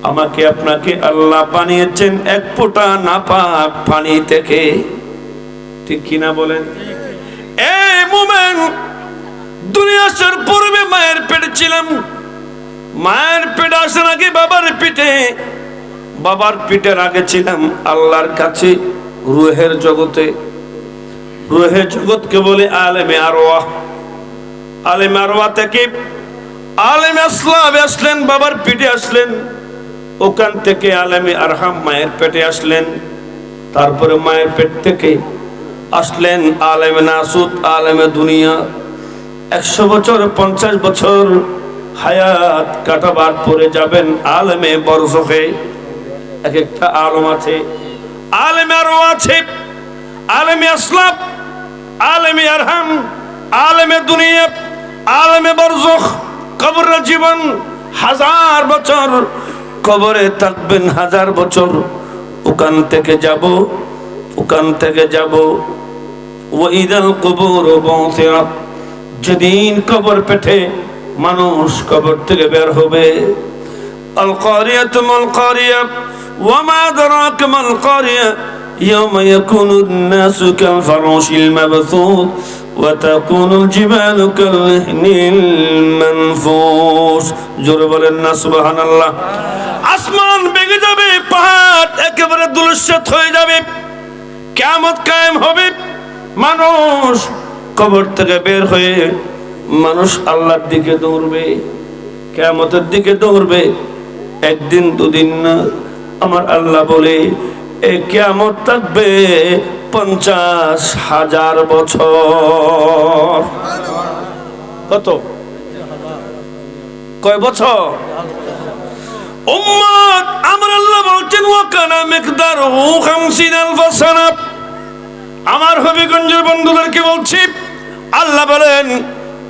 আমাকে আপনাকে আল্লাহ বানিয়েছেন এক ফোঁটা নাপাক পানি থেকে, ঠিক কিনা বলেন? এই মুমিন, দুনিয়া আসার পূর্বে মায়ের পেটে ছিলাম। মায়ের পেটে আসার আগে বাবার পিঠের আগে ছিলাম আল্লাহর কাছে রুহের জগতে। রুহের জগৎকে বলে আলেমে আরওয়াহ। আলেমে আরওয়াহ থেকে আলেমে আসলাম আসলেন, বাবার পিঠে আসলেন। ওখান থেকে আলেমে আরহাম মায়ের পেটে আসলেন। তারপরে মায়ের পেট থেকে আসলেন আলেমে নাসুত, আলেমে দুনিয়া। 100 বছর 50 বছর হায়াত কাটাবার পরে যাবেন আলেমে বরজখে। এক একটা আলম আছে, আলেমে আরওয়াহ আছে, আলেমে আসলাম, আলেমে আরহাম, আলেমে দুনিয়া, আলেমে বরজখ। কবরের জীবন 1000 বছর, কবরে থাকবেন 1000 বছর। ওখান থেকে যাব ওয়াইদাল কুবুর বুসিরাত, যেদিন কবর পেটে মানুষ কবর থেকে বের হবে। আল কারিয়াতু মাল কারিয়া ওয়া মা আদরাকা মাল কারিয়া ইয়াওমা ইয়াকুনুন নাসু কাল ফারাশিল মাবসুত ওয়া তাকুনুল জিবালু কাল ইহনিল মানফুস। জোরে বলেন না সুবহানাল্লাহ। আসমান ভেঙে যাবে, পাহাড় একেবারে ধূলিসাৎ হয়ে যাবে, কিয়ামত কায়েম হবে। মানুষ কবর থেকে বের হয়ে মানুষ আল্লাহর দিকে দৌড়বে, কিয়ামতের দিকে দৌড়বে। একদিন দুদিন না, আমার আল্লাহ বলে এই কিয়ামত থাকবে 50,000 বছর। কত? কয় বছর? উম্মত, আমার আল্লাহ বলছেন ওয়া কানা মিকদারুহু 50,000 সানা। আমার হবিগঞ্জের বন্ধুদেরকে বলছি, আল্লাহ বলেন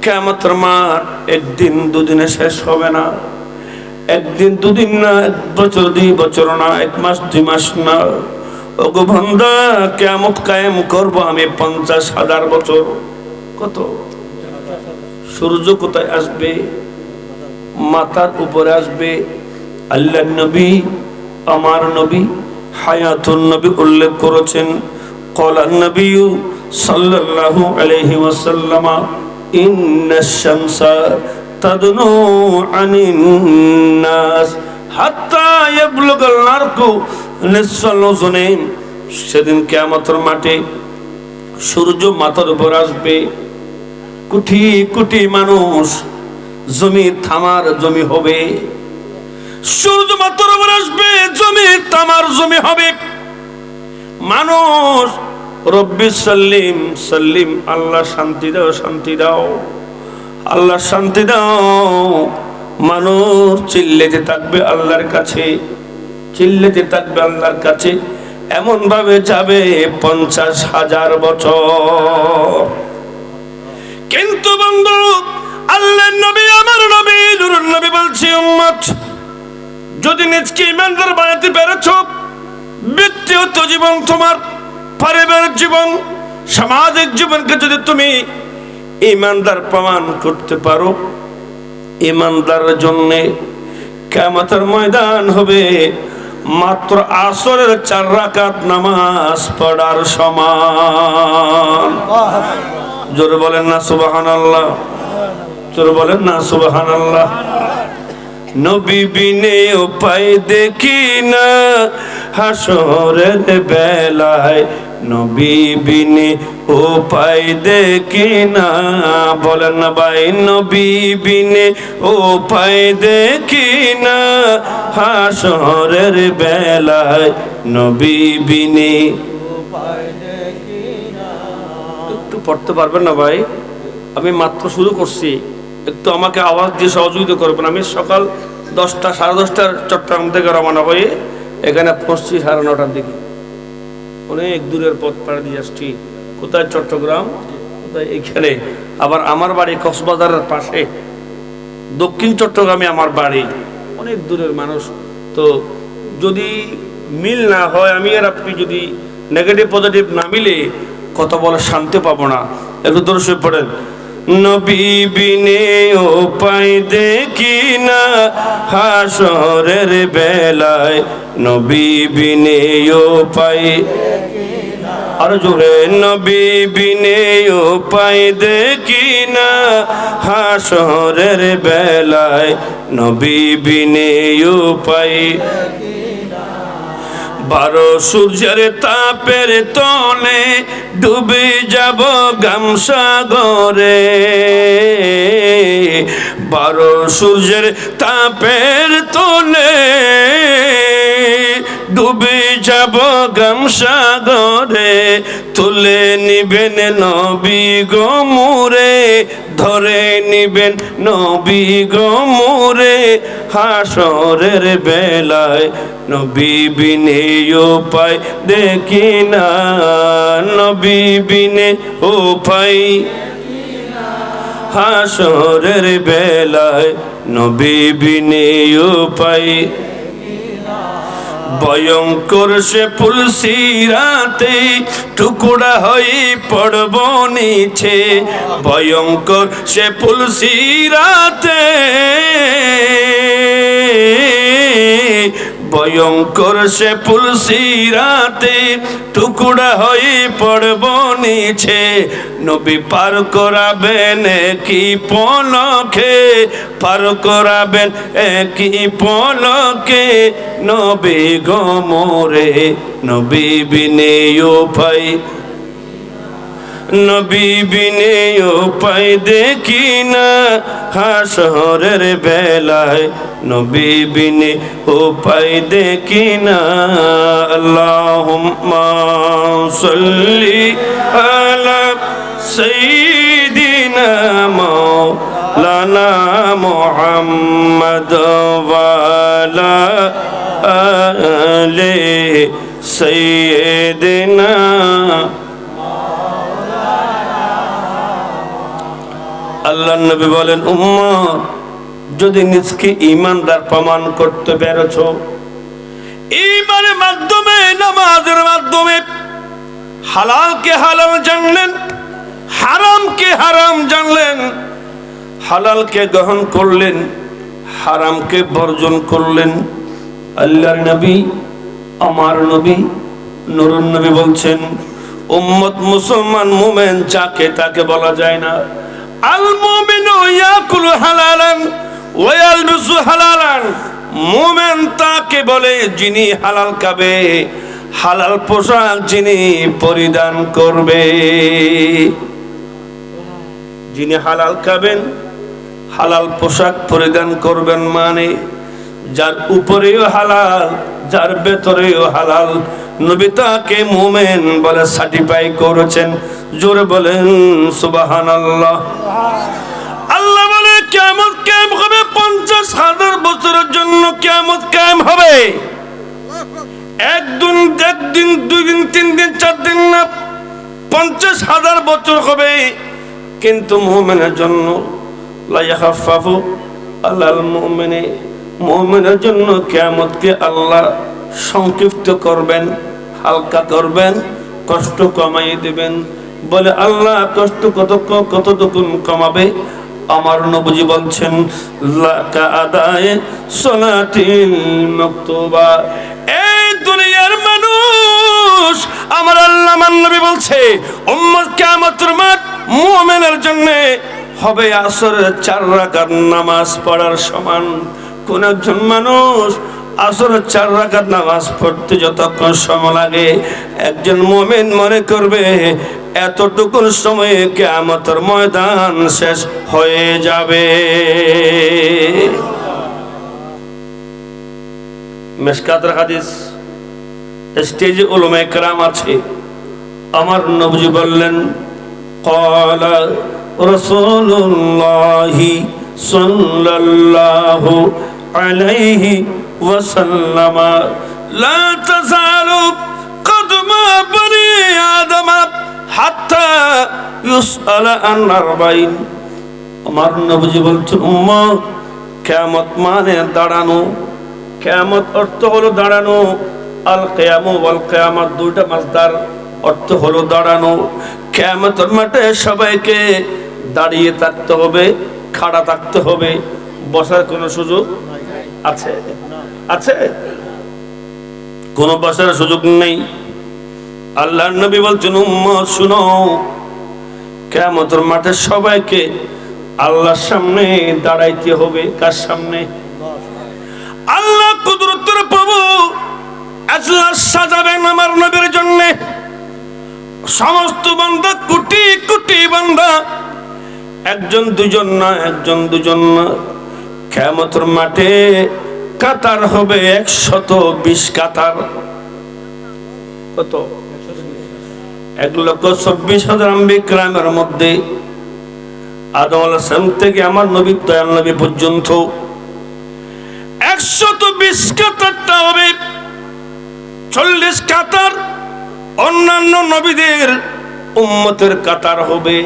কিয়ামতের মাঠ একদিন দুদিনে শেষ হবে না। একদিন দুদিন না, 1 বছর 2 বছর না, 1 মাস 2 মাস না। ওগো বান্দা, কিয়ামত কায়েম করব আমি 50,000 বছর। কত? সূর্য কোথায় আসবে? মাথার উপরে আসবে। আল্লাহর নবী, আমার নবী হায়াতুন নবী উল্লেখ করেছেন, ক্বালান নবী সাল্লাল্লাহু আলাইহি ওয়াসাল্লাম ইন্নাশ শামসা তাদনু আনিন নাস হাত্তা ইয়াবলুগাল আরকু নিসফাল উযুনি। সেদিন কিয়ামতের মাঠে সূর্য মাথার উপর আসবে, কোটি কোটি মানুষ, জমি থামার জমি হবে। সূর্য মাথার উপর আসবে, জমি তামার জমি হবে। মানুষ রব্বি সাল্লিম সাল্লিম, আল্লাহ শান্তি দাও, শান্তি দাও, আল্লাহ শান্তি দাও। মানুষ চিল্লাতে থাকবে আল্লাহর কাছে, চিল্লাতে থাকবে আল্লাহর কাছে। এমন ভাবে যাবে 50,000 বছর। কিন্তু বন্ধু, আল্লাহর নবী, আমার নবী নূরুন নবী বলছি, উম্মত, যদি নিজকে ইমানদার বানাতে পেরেছো, ব্যক্তিগত জীবন, তোমার পারিবারিক জীবন, সামাজিক জীবনকে যদি তুমি ইমানদার প্রমাণ করতে পারো, ইমানদারের জন্য কিয়ামতের ময়দান হবে মাত্র আসরের 4 রাকাত নামাজ পড়ার সমান। জোরে বলেন না সুবহানাল্লাহ, জোরে বলেন না সুবহানাল্লাহ। নবী বিনে উপায় দেখি না হাসরের বেলায়, নবী বিনে উপায় দেখি না। বলেন না ভাই, নবী বিনে উপায় দেখি না হাসরের বেলায়, নবী বিনে উপায় দেখি না। একটু পড়তে পারবেন না ভাই? আমি মাত্র শুরু করছি, একটু আমাকে আওয়াজ দিয়ে সহযোগিতা করবেন। আমি সকাল 10টা 10:30টার চট্টগ্রাম থেকে রওনা হয়ে এখানে পৌঁছছি 9:30টার দিকে। অনেক দূরের পথ পাড়ি দিয়ে আসছি। কোথায়? চট্টগ্রাম। কোথায়? এখানে। আবার আমার বাড়ি কক্সবাজারের পাশে, দক্ষিণ চট্টগ্রামে আমার বাড়ি। অনেক দূরের মানুষ। তো যদি মিল না হয়, আমি আর আপনি যদি নেগেটিভ পজিটিভ না মিলে, কথা বলে শান্তি পাবো না। একটু দূরে শুয়ে পড়েন। নবী বিনে উপায় দেখি না হাসরের বেলায়, নবী বিনে উপায়, আর জোরে, নবী বিনে উপায় দেখি না হাসরের বেলায়, নবী বিনে উপায়। 12 সূর্যের তাপের তলে ডুবে যাব গামসাগরে, 12 সূর্যের তাপের তলে ডুবে যাব গামসাগরে, তুলে নিবেন নবী গো মোরে, ধরে নিবেন নবী গো মোরে হাসরের বেলায়, নবী বিনে উপায় দেখি না, নবী বিনে উপায় হাসরের বেলায়, নবী বিনে উপায়। ভয়ঙ্কর সে পুলসিরাতে টুকরা হয়ে পড়ব নিচে, ভয়ঙ্কর সে পুলসিরাতে, ভয়ঙ্কর সে পুলসিরাতে টুকরা হয়ে পড়ব নিচে, নবী পার করাবেন কি পলকে, পার করাবেন কি পলকে, নবী গো মোরে, নবী বিনে উপায়, নবী বিনে উপায় দেখি না হাসরের বেলায়, নবী বিনে উপায় দেখি না। আল্লাহুম্মা সাল্লি আলা সাইয়্যিদিনা মাওলানা মুহাম্মদ ওয়া আলা আলি সাইয়্যিদিনা। আল্লাহর নবী বলেন, উম্মত যদি নিজকে ঈমানদার প্রমাণ করতে পেরেছো, ঈমানের মাধ্যমে, নামাজের মাধ্যমে হালালকে হালাল জানলেন, হারামকে হারাম জানলেন, হালালকে গ্রহণ করলেন, হারামকে বর্জন করলেন। আল্লাহর নবী, আমার নবী, নূরুন নবী বলছেন, উম্মত মুসলমান মুমিন যাকে তাকে বলা যায় না। আল মুমিনু ইয়াকুলু হালালান ওয়া ইয়ালবিসু হালালান, মুমিন তাকে বলে যিনি হালাল খাবে, হালাল পোশাক যিনি পরিধান করবে। যিনি হালাল খাবেন, হালাল পোশাক পরিধান করবেন, মানে যার উপরেও হালাল, যার ভেতরেও হালাল, নবী তাকে মুমিন বলে সার্টিফাই করেছেন। জোরে বলেন সুবহানাল্লাহ। আল্লাহ বলে কিয়ামত কায়েম হবে, 50,000 বছরের জন্য কিয়ামত কায়েম হবে। একদিন, 2 দিন, 3 দিন, 4 দিন না, 50,000 বছর হবে। কিন্তু মুমিনের জন্য লা ইয়াখাফফু আলাল মুমিনি, মুমিনের জন্য কিয়ামতকে আল্লাহ সংক্ষিপ্ত করবেন, হালকা করবেন, কষ্ট কমাই দিবেন। বলে আল্লাহ কষ্ট কতটুকু কমাবে? আমার নবী বলছেন, লাকা আদায়ে সালাতিল মাকতুবা। এই দুনিয়ার মানুষ, আমার আল্লাহ, আমার নবী বলছে, উম্মত কিয়ামতের মাঠ মুমিনের জন্য হবে আসরের 4 রাকাত নামাজ পড়ার সমান। কোন একজন মানুষ আসরের 4 রাকাত নামাজ পড়তে যতক্ষণ সময় লাগে, একজন মুমিন মনে করবে এতটুকু সময়ে কিয়ামতের ময়দান শেষ হয়ে যাবে। মিশকাতের হাদিস, স্টেজে উলামায়ে কেরাম আছে। আমার নবী বললেন, ক্বালা রাসূলুল্লাহি সাল্লাল্লাহু আলাইহি ওয়াসাল্লাম, লা তাযালু কদমা বনি আদম হাত্তা ইউসআলা আন আরবাইন। আমার নবী বলছেন, উম্মত কিয়ামত মানে দাঁড়ানো। কিয়ামত অর্থ হলো দাঁড়ানো। আল কিয়ামু ওয়াল কিয়ামাত দুইটা মাসদার, অর্থ হলো দাঁড়ানো। কিয়ামতের মাঠে সবাইকে দাঁড়িয়ে থাকতে হবে, খাড়া থাকতে হবে, বসার কোনো সুযোগ আছে? আছে? কোনো বসার সুযোগ নেই। আল্লাহর নবী বলছেন, উম্মত শুনো, কিয়ামতের মাঠে সবাইকে আল্লাহর সামনে দাঁড়াইতে হবে। কার সামনে? আল্লাহ কুদরতের প্রভু আজলাস সাজাবেন আমার নবীর জন্য। সমস্ত বান্দা, কোটি কোটি বান্দা, একজন দুজন না, একজন দুজন না, কিয়ামতের মাঠে কাতার হবে 120 কাতার। কত? 1,24,000 আম্বিয়া কিরামের মধ্যে আদম আলাইহিস সালাম থেকে আমার নবী দয়াল নবী পর্যন্ত 120 কাতারটা হবে। 40 কাতার অন্যান্য নবীদের উম্মতের কাতার হবে।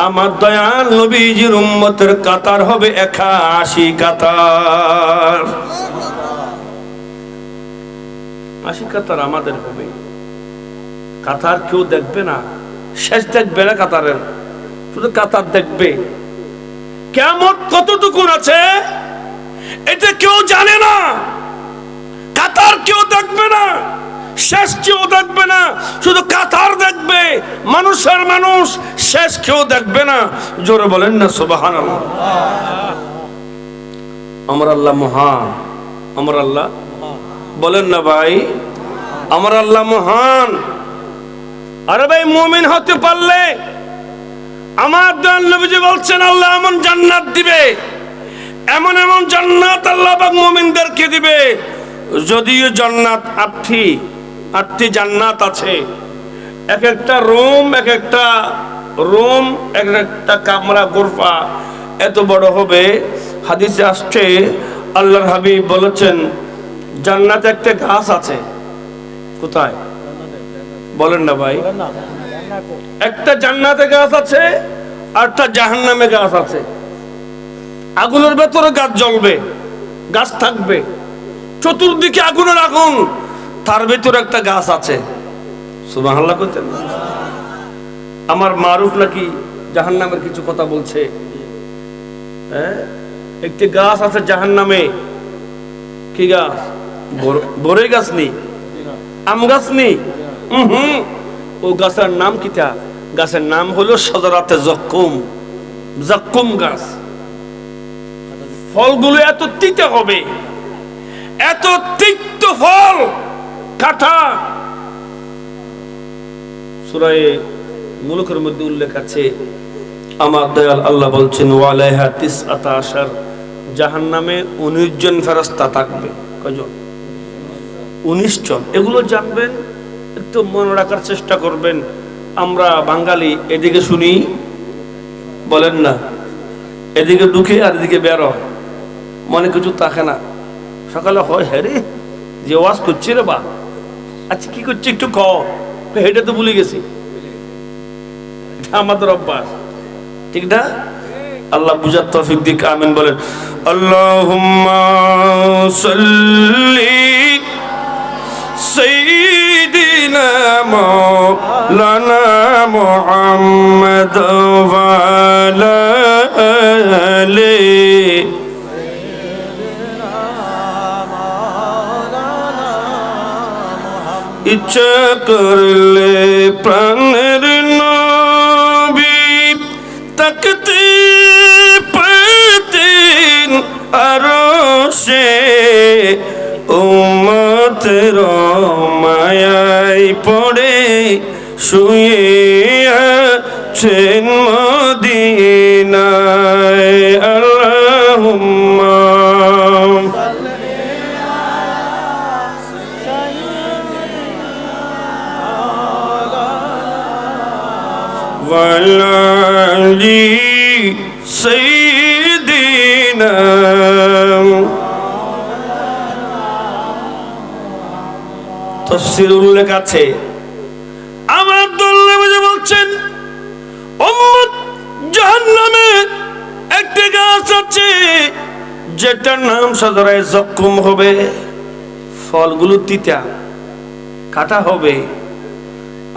আমার দয়াল নবীজির উম্মতের কাতার হবে 81 কাতার। 80 কাতার আমাদের হবে। কাতার কেউ দেখবে না, শেষ দেখবে না কাতারের, শুধু কাতার দেখবে। কিয়ামত কতটুকু আছে এটা কেউ জানে না। কাতার কেউ দেখবে না, শেষ কেউ দেখবে না, শুধু কাতার দেখবে। মানুষের মানুষ, শেষ কেউ দেখবে না। জোরে বলেন না সুবহানাল্লাহ। আমার আল্লাহ মহান, আমার আল্লাহ বলেন না ভাই, আমার আল্লাহ মহান। আরে ভাই, মুমিন হতে পারলে আমার দয়াল নবীজি বলছেন আল্লাহ এমন জান্নাত দিবে, এমন এমন জান্নাত আল্লাহ পাক মুমিনদেরকে দিবে। যদিও জান্নাত আটটি জান্নাত আছে, এক একটা রুম, এক একটা রুম, এক একটা কামরা, গোরফা এত বড় হবে। হাদিসে আসছে আল্লাহর হাবিব বলেছেন জান্নাতে একটা গাছ আছে। কোথায়? বলেন না ভাই। একটা জান্নাতে গাছ আছে, আর একটা জাহান্নামে গাছ আছে। আগুনের ভেতরে গাছ জ্বলবে, গাছ থাকবে, চতুর্দিকে আগুনের আগুন, তার ভেতরে একটা গাছ আছে। সুবহানাল্লাহ করতেন। আমার মারুফ নাকি জাহান্নামের কিছু কথা বলছে। হ্যাঁ, একটি গাছ আছে জাহান্নামে। কি গাছ? বড়ই গাছ নেই, আম গাছ নেই। ও গাছের নাম কিটা? গাছের নাম হলো শাজারাতে যাক্কুম, যাক্কুম গাছ। ফলগুলো এত তিতে হবে, এত তিক্ত ফল, কাঁটা। সূরা মুলুকের মধ্যে উল্লেখ আছে, আমার দয়াল আল্লাহ বলছেন ওয়ালাইহা 19 জাহান্নামে 19 জন ফেরেশতা থাকবে। কয়জন? 19 জন। এগুলো জানবেন, একটু মনে রাখার চেষ্টা করবেন। আমরা বাঙালি এদিকে শুনি, বলেন না, এদিকে ঢুকে আর এদিকে বেরো, মনে কিছু থাকে না। সকালে হয় হ্যাঁ রে যে ওয়াজ করছি রে বা, আচ্ছা কি করছি একটু হেঁটে তো ভুলে গেছি। আমাদের অভ্যাস, ঠিক না? আল্লাহ বুঝার তৌফিক দিক, আমিন বলেন। আল্লাহুম্মা সাল্লি সাইয়্যিদিনা মাওলানা মুহাম্মদ ওয়া আলা আলি ইচ্ছা করলে প্রাণের নবী তাকতে পেতেন আরশে, উম্মতের মায়ায় পড়ে শুয়ে আছেন মদিনায়। আল্লাহুম্মা ওয়ালি সাইয়্যিদিনা। তাফসীর উল্লেখ আছে, আমার দল্লে বলছেন উম্মত জাহান্নামে একটা গাছ আছে যেটার নাম শাজারায়ে যাক্কুম হবে। ফলগুলো তিতা, কাটা হবে।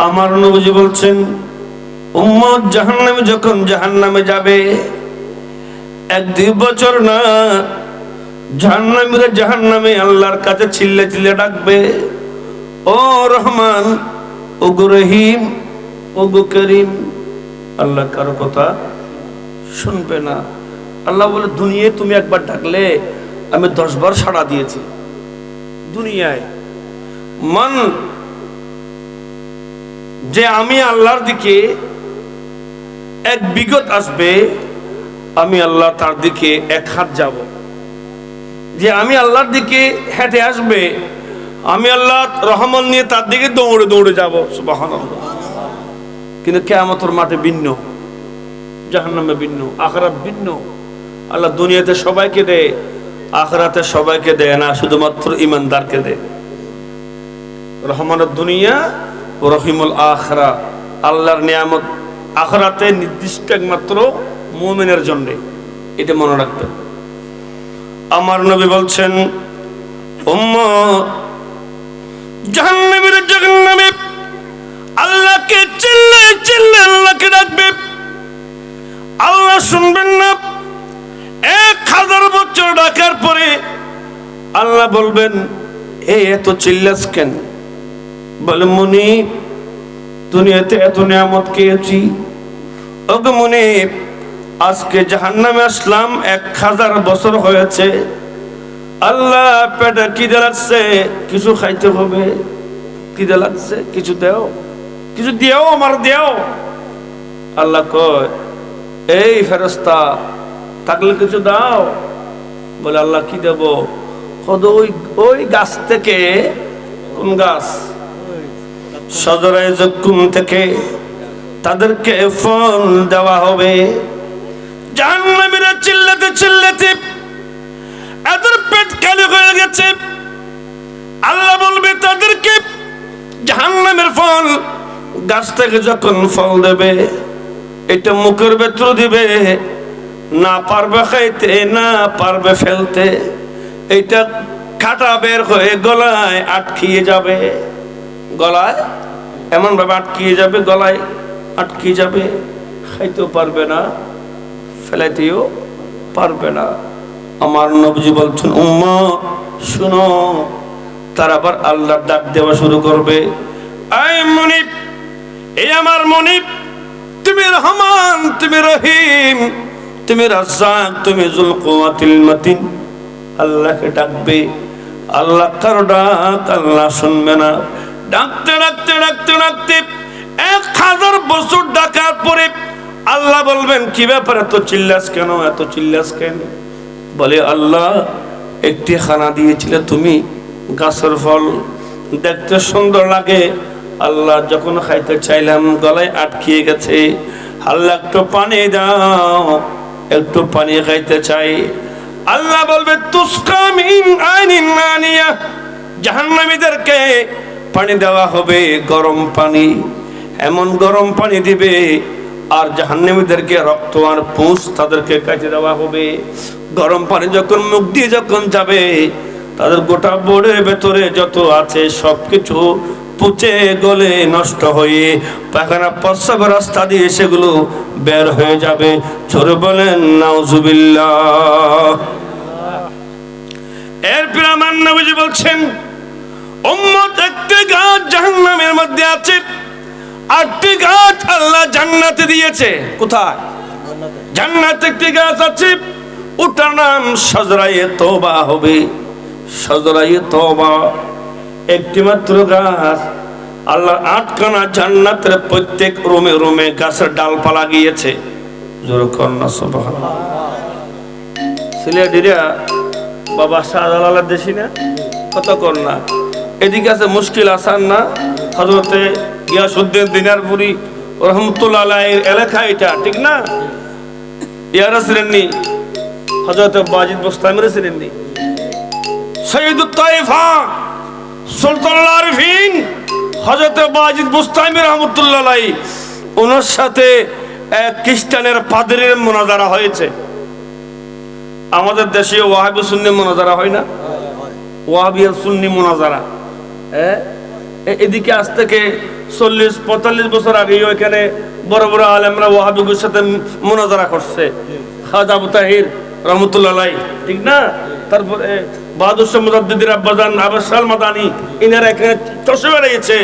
আমার নবী বলছেন উম্মত জাহান্নামে যখন জাহান্নামে যাবে 1-2 বছর না, জাহান্নামীরা জাহান্নামে আল্লাহর কাছে চিল্লে চিল্লে ডাকবে, ও রহমান, ও গো রহিম, ও গো করিম। আল্লাহ কারো কথা শুনবে না। আল্লাহ বলে, দুনিয়ায় তুমি একবার ডাকলে আমি 10 বার সাড়া দিয়েছি। দুনিয়ায় মান যে আমি আল্লাহর দিকে 1 বিগত আসবে, আমি আল্লাহ তার দিকে 1 হাত যাব। যে আমি আল্লাহর দিকে হেঁটে আসবে, আমি আল্লাহ রহমান নিয়ে তার দিকে দৌড়ে দৌড়ে যাব। সুবহানাল্লাহ। কিন্তু কিয়ামতের মাঠে ভিন্ন, জাহান্নামে ভিন্ন, আখিরাত ভিন্ন। আল্লাহ দুনিয়াতে সবাইকে দেয়, আখিরাতে সবাইকে দেয় না, শুধুমাত্র ঈমানদারকে দেয়। রহমানুদ দুনিয়া ও রহিমুল আখিরা। আল্লাহর নিয়ামত আখিরাতে নির্দিষ্ট একমাত্র মুমিনের জন্য, এটা মনে রাখবেন। আমার নবী বলছেন, উম্মত জাহান্নামীরা জাহান্নামে আল্লাহকে চিল্লে চিল্লে আল্লাহকে ডাকবে, আল্লাহ শুনবেন না। 1000 বছর ডাকার পরে আল্লাহ বলবেন, এত চিল্লাস কেন? বলে, মুনিব, দুনিয়াতে এত নিয়ামত খেয়েছি। ওগো মুনিব, আজকে জাহান্নামে আসলাম, 1000 বছর হয়েছে। আল্লাহ, পেটে খিদে লাগছে, কিছু খাইতে হবে। খিদে লাগছে, কিছু দাও, কিছু দিও, আমার দিও। আল্লাহ কয়, এই ফেরেশতা, থাকলে কিছু দাও। বলে, আল্লাহ কি দেব? ওই গাছ থেকে। কোন গাছ? শাজারায়ে যাক্কুম থেকে তাদেরকে ফল দেওয়া হবে। জাহান্নামীরা চিল্লাতে চিল্লাতে এদের পেট খালি হয়ে গেছে। আল্লাহ বলবে তাদেরকে, জাহান্নামের ফল গাছ থেকে যখন ফল দেবে, এটা মুখের ভেতর দিবে, না পারবে খাইতে, না পারবে ফেলতে। এটা কাটা বের হয়ে গলায় আটকিয়ে যাবে। গলায় এমন ভাবে আটকিয়ে যাবে, গলায় আটকিয়ে যাবে, খাইতেও পারবে না, ফেলাইতেও পারবে না। আমার নবী বলছেন, উম্মত শুনো, তার আবার আল্লাহর ডাক দেওয়া শুরু করবে, এই মুনিব, এই আমার মুনিব, তুমি রহমান, তুমি রহিম, তুমি রাজ্জাক, তুমি যুল কুওয়াতিল মাতিন। আল্লাহকে ডাকবে। আল্লাহ কারো ডাক আল্লাহ শুনবে না। ডাকতে ডাকতে ডাকতে ডাকতে 1000 বছর ডাকার পরে আল্লাহ বলবেন, কি ব্যাপার, এত চিল্লাস কেন, এত চিল্লাস কেন? বলে, আল্লাহ, একটি খানা দিয়েছিলে তুমি, গাছের ফল, দেখতে সুন্দর লাগে। আল্লাহ, যখন খাইতে চাইলাম গলায় আটকিয়ে গেছে। আল্লাহ, একটু পানি দাও, একটু পানি খাইতে চাই। আল্লাহ বলবে, তুসকা মিন আইনিন আনিয়া। জাহান্নামীদেরকে পানি দেওয়া হবে, গরম পানি, এমন গরম পানি দিবে। আর জাহান্নামীদেরকে রক্ত আর পুঁজ তাদেরকে কাটে দেওয়া হবে। গরম পানি যখন মুখ দিয়ে যখন যাবে, তাদের গোটা বডির ভেতরে যত আছে সবকিছু পচে গলে নষ্ট হয়ে পায়খানা প্রস্রাবের রাস্তা দিয়ে সেগুলো বের হয়ে যাবে। জোরে বলেন নাউজুবিল্লাহ। এরপর আমার নবীজি বলছেন, উম্মত, একটি গাছ জাহান্নামের মধ্যে আছে, 8টি গাছ আল্লাহ জান্নাতে দিয়েছে। কোথায়? জান্নাতে একটি গাছ আছে, ওটার নাম শাজরায়ে তওবা হবে। শাজরায়ে তওবা একটি মাত্র গাছ। আল্লাহ 8খানা জান্নাতের প্রত্যেক রুমে রুমে গাছের ডালপালা গিয়েছে। জোরে কন্যা সুবহানাল্লাহ। সিলেটিরা বাবা শাহজালালের দেশি না, কত কন্যা। এদিকে আছে মুশকিল আসান না, হযরতে গিয়াসউদ্দিন দিনারপুরি রহমতুল্লাহ আলাইহির এলাকা এটা, ঠিক না? ইয়ারা ছিলেননি, হযরতে বাজিদ বুস্তামির ছিলেননি, সৈয়দুত তায়েফা সুলতানুল আরিফিন হযরতে বাজিদ বুস্তামি রহমতুল্লাহ আলাইহি, ওনার সাথে এক খ্রিস্টানের পাদ্রীর মুনাজারা হয়েছে। আমাদের দেশে ওয়াহাবি সুন্নি মুনাজারা হয় না? ওয়াহাবি আর সুন্নি মুনাজারা। এদিকে আজ থেকে 40-45 বছর আগে ওইখানে বড় বড় আলেমরা ওয়াহাবিদের সাথে মুনাজারা করছে, খাজা আবু তাহির রহমতুল্লাহ আলাইহি, ঠিক না? তারপরে বাহাদুর শাহ মুজাদ্দিদের আব্বাজান আবাসাল মাদানী, ইনারা এখানে চষে বেড়িয়েছে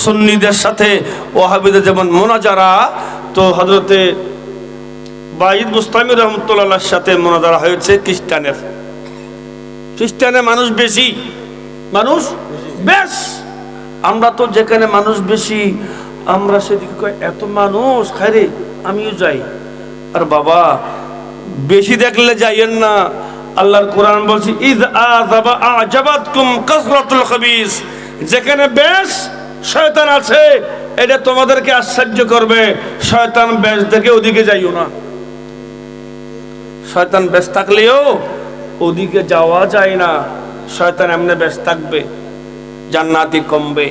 সুন্নিদের সাথে ওয়াহাবিদের যেমন মুনাজারা, তো হযরতে বাইদ বুস্তামি রহমতুল্লাহর সাথে মুনাজারা হয়েছে খ্রিস্টানের মানুষ বেশি, মানুষ বেশ। আমরা তো যেখানে মানুষ বেশি আমরা সেদিকে কই এত মানুষ খাইরে আমিও যাই। আর বাবা বেশি দেখলে যাইয়েন না, আল্লাহর কোরআন বলছে ইয আযাবা আ'জাবাতকুম কাসরাতুল খাবিস, যেখানে বেশ শয়তান আছে এটা তোমাদেরকে আশ্চর্য করবে, শয়তান বেশ দেখে ওদিকে যাইও না। শয়তান বেশ থাকলেও ওদিকে যাওয়া যায় না, শয়তান এমনি বেশ থাকবে, জান্নাতি কমবে।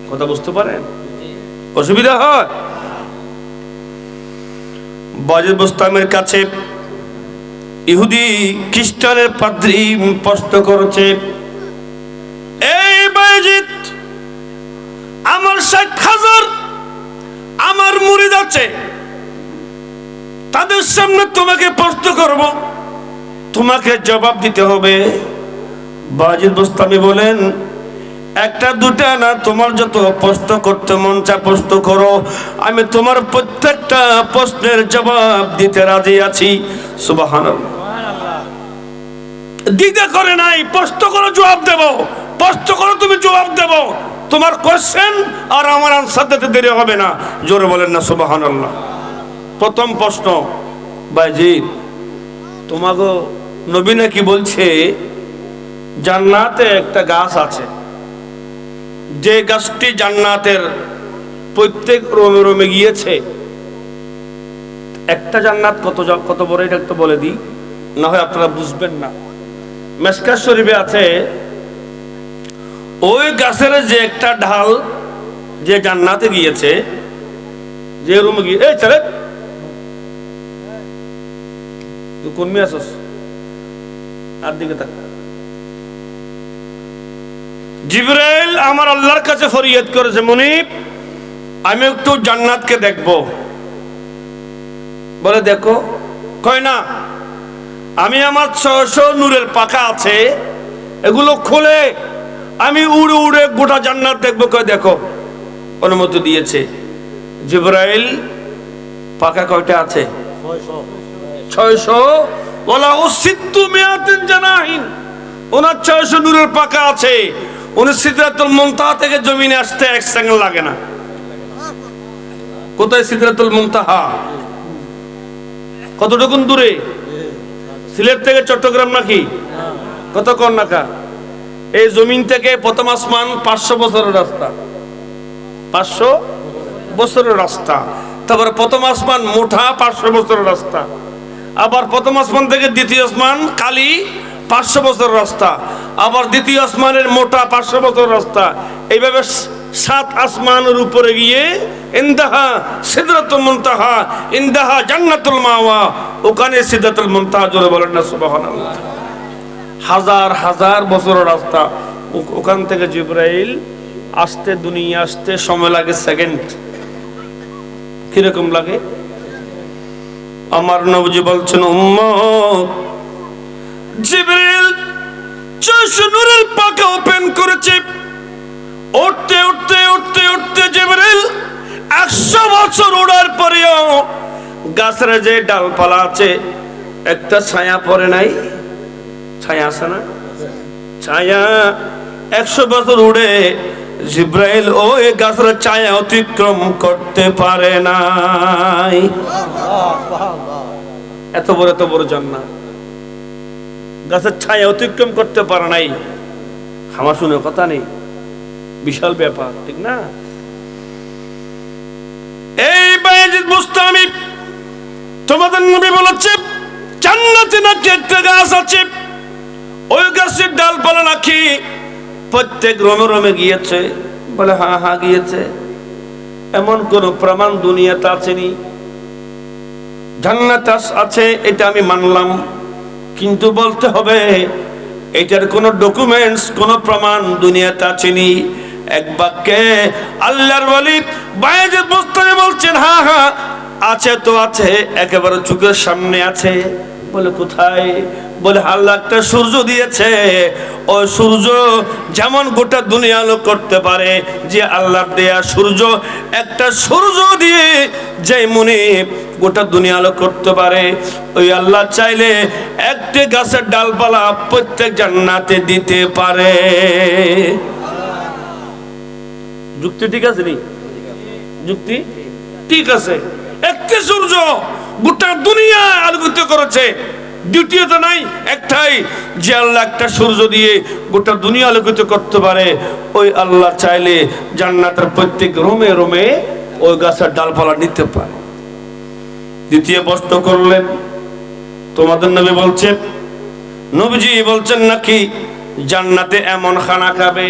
কথা বুঝতে পারেন? অসুবিধা হয়। বাজিদ বুস্তামের কাছে ইহুদি খ্রিস্টানের পাদ্রী প্রশ্ন করেছে, এই বাজিদ, আমার ৬০,০০০ আমার মুরিদ আছে, তাদের সামনে তোমাকে প্রশ্ন করব, তোমাকে জবাব দিতে হবে। বাজিদ বুস্তামি বলেন, একটা দুটা না, তোমার যত প্রশ্ন করতে মন চায় প্রশ্ন করো, আমি তোমার প্রত্যেকটা প্রশ্নের জবাব দিতে রাজি আছি। সুবহানাল্লাহ। দ্বিধা করে নাই, প্রশ্ন করো জবাব দেব, প্রশ্ন করো তুমি জবাব দেব, তোমার কোশ্চেন আর আমার আনসার দিতে দেরি হবে না। জোরে বলেন না সুবহানাল্লাহ। প্রথম প্রশ্ন, বাজিদ তোমাকে নবী নাকি বলছে জান্নাতে একটা গাছ আছে, যে গাছটি জান্নাতের প্রত্যেক রোমে রোমে গিয়েছে। একটা জান্নাত কত বড় এটা একটু বলে দিই, না হয় আপনারা বুঝবেন না। মেশকাত শরীফে আছে, ওই গাছের যে একটা ঢাল যে জান্নাতে গিয়েছে, যে রুমে গিয়ে, এই চলে তুই কোন মেয়ে আসস, আর দিকে তাক। জিবরাইল আমার আল্লাহর কাছে ফরিয়াদ করেছে, মুনিব আমি একটু জান্নাতকে দেখব। বলে দেখো, কয় না আমি আমার ৬০০ নূরের পাখা আছে, এগুলো খুলে আমি উড়ে উড়ে গোটা জান্নাত দেখবো। কয় দেখো, অনুমতি দিয়েছে। জিবরাইল পাখা কয়টা আছে? ৬০০। ওলা উসিত্তু মিয়াতিন জানাহিন, ওনার ৬০০ নূরের পাখা আছে। উনি সিদরাতুল মুনতাহা থেকে জমিনে আসতে ১ সেকেন্ড লাগে না। কোথায় সিদরাতুল মুনতাহা? কতটুকু দূরে? সিলেট থেকে চট্টগ্রাম নাকি? কত কোন নাকা? এই জমিন থেকে প্রথম আসমান ৫০০ বছরের রাস্তা, ৫০০ বছরের রাস্তা। তারপরে প্রথম আসমান মোটা ৫০০ বছরের রাস্তা, আবার প্রথম আসমান থেকে দ্বিতীয় আসমান খালি ৫০০ বছরের রাস্তা, আবার দ্বিতীয় আসমানের মোটা ৫০০ বছর রাস্তা। এইভাবে ৭ আসমানের উপরে গিয়ে ইনদাহা সিদরাতুল মুনতাহা, ইনদাহা জান্নাতুল মাওয়া, ওখানে সিদরাতুল মুনতাহা। জোরে বলেন না সুবহানাল্লাহ। হাজার হাজার বছরের রাস্তা। ওখান থেকে জিবরাইল আসতে, দুনিয়া আসতে সময় লাগে সেকেন্ড। কিরকম লাগে? আমার নবী বলছেন, উম্মত জিবরাইল ৬০০ নূরের পাখা ওপেন করেছে। উঠতে উঠতে উঠতে উঠতে জিবরাইল ১০০ বছর ওড়ার পরেও গাছের যে ডালপালা আছে একটা ছায়া পড়ে নাই। ছায়া আছে না? ছায়া ১০০ বছর উড়ে জিবরাইল ওই গাছের ছায়া অতিক্রম করতে পারে নাই। এত বড় জান্নাত, গাছের ছায়া অতিক্রম করতে পারে নাই। আমার শুনে কথা নেই, বিশাল ব্যাপার, ঠিক না? এই বায়াজিদ মুস্তামি, তোমাদের নবী বলেছে জান্নাতে নাকি একটা গাছ আছে, ওই গাছের ডালপালা নাকি প্রত্যেক রোমে রোমে গিয়েছে। বলে হ্যাঁ হ্যাঁ গিয়েছে। এমন কোন প্রমাণ দুনিয়াতে আসেনি। জান্নাত আছে এটা আমি মানলাম, কিন্তু বলতে হবে এটার কোনো ডকুমেন্টস, কোনো প্রমাণ দুনিয়াতে আসেনি। এক বাক্যে আল্লাহর ওয়ালি বায়েজিদ বুস্তামি বলছেন হ্যাঁ হ্যাঁ আছে তো আছে, একেবারে চোখের সামনে আছে। বলে কোথায়? বলে আল্লাহ একটা সূর্য দিয়েছে, ওই সূর্য যেমন গোটা দুনিয়া আলো করতে পারে, যে আল্লাহর দেয়া সূর্য, একটা সূর্য দিয়ে যে মুনিব গোটা দুনিয়া আলো করতে পারে, ওই আল্লাহ চাইলে একটি গাছের ডালপালা প্রত্যেক জান্নাতে দিতে পারে। যুক্তি ঠিক আছে নি? যুক্তি ঠিক আছে। একটি সূর্য গোটা দুনিয়া আলোকিত করেছে, দ্বিতীয়ত নাই, একটাই, যে আল্লাহ একটা সূর্য দিয়ে গোটা দুনিয়া আলোকিত করতে পারে, ওই আল্লাহ চাইলে জান্নাতের প্রত্যেক রোমে রোমে ওই গাছের ডালপালা নিতে পারে। দ্বিতীয় প্রশ্ন করলেন, তোমাদের নবী বলছেন, নবীজি বলছেন নাকি জান্নাতে এমন খানা খাবে,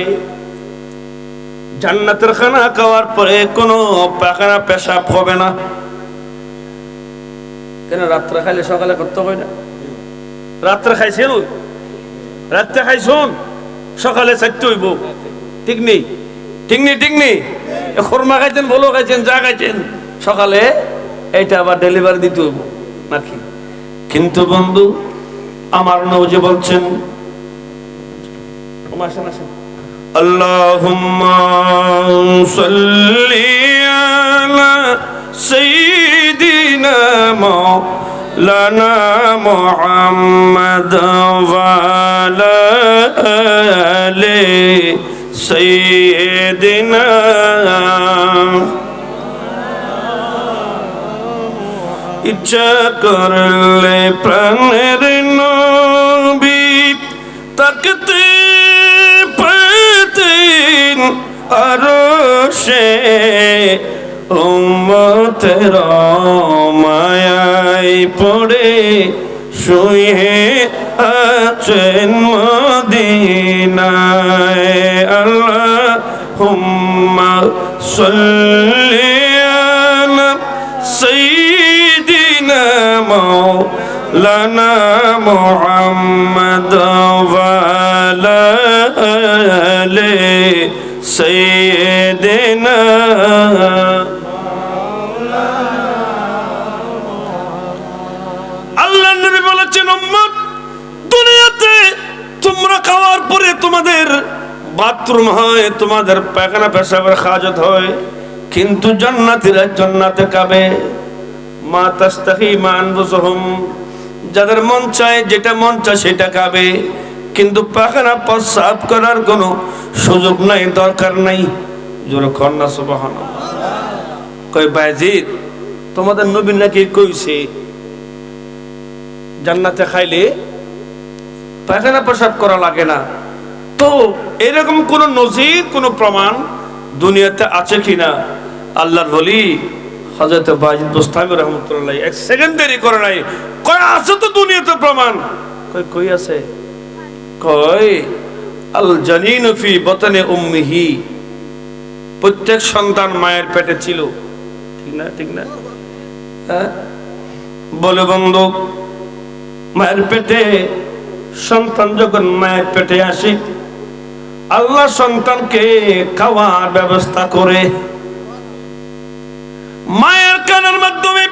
জান্নাতের খানা খাওয়ার পরে কোনো পায়খানা পেশাব হবে না। কেন? রাত্রে খাইলে সকালে করতে হয় না? রাত্রে খাইছেন, ওই রাত্রে খাইছুন, সকালে চাইতে হইব। ঠিক নেই? ঠিক নেই? ঠিক নেই? খরমা খাইছেন, বলো খাইছেন, যা খাইছেন, সকালে এইটা আবার ডেলিভারি দিতে হইব নাকি? কিন্তু বন্ধু আমার নবী বলছেন, আল্লাহুম্মা সাল্লি আলা সাইয়্যিদিনা মাওলানা মুহাম্মাদ ওয়া আলা আলি সাইয়্যিদিনা। ইচ্ছা করলে প্রাণের নবী তাকতে পেতেন আরশে, উম্মতের মায়ায় পড়ে শুয়ে আছেন মদিনায়। আল্লাহুম্মা সাল্লি আলা সাইয়্যিদিনা মাওলানা মুহাম্মাদ ওয়া আলা আলি সাইয়্যিদিনা। আল্লাহর নবী বলেছেন, উম্মত, দুনিয়াতে তোমরা খাওয়ার পরে তোমাদের বাথরুম হয়, তোমাদের পায়খানা পেশাবের হাজত হয়, কিন্তু জান্নাতীরা জান্নাতে খাবে মা তাস্তাহি মা আনফুসুহুম, যাদের মন চায়, যেটা মন চায় সেটা খাবে, কিন্তু পায়খানা প্রস্রাব করার কোনো সুযোগ নাই, দরকার নাই। জোরে কর না সুবহানাল্লাহ। কই বায়েজিদ, তোমাদের নবী নাকি কইছে জান্নাতে খাইলে পায়খানা প্রস্রাব করা লাগে না, তো এরকম কোন নজির, কোন প্রমাণ দুনিয়াতে আছে কিনা? আল্লাহর ওলি হযরত বায়েজিদ বুস্তামি রাহমাতুল্লাহ এক সেকেন্ড দেরি করে নাই, কয় আছে তো দুনিয়াতে প্রমাণ। কই কই আছে? কই আল জানিনু ফি বাতনি উম্মিহি, প্রত্যেক সন্তান মায়ের পেটে ছিল। ঠিক না? ঠিক না? হ্যাঁ বলে বন্ধু, মায়ের পেটে সন্তান যখন মায়ের পেটে আসে, আল্লাহ সন্তানকে খাওয়ার ব্যবস্থা করে মায়ের কানের মাধ্যমে,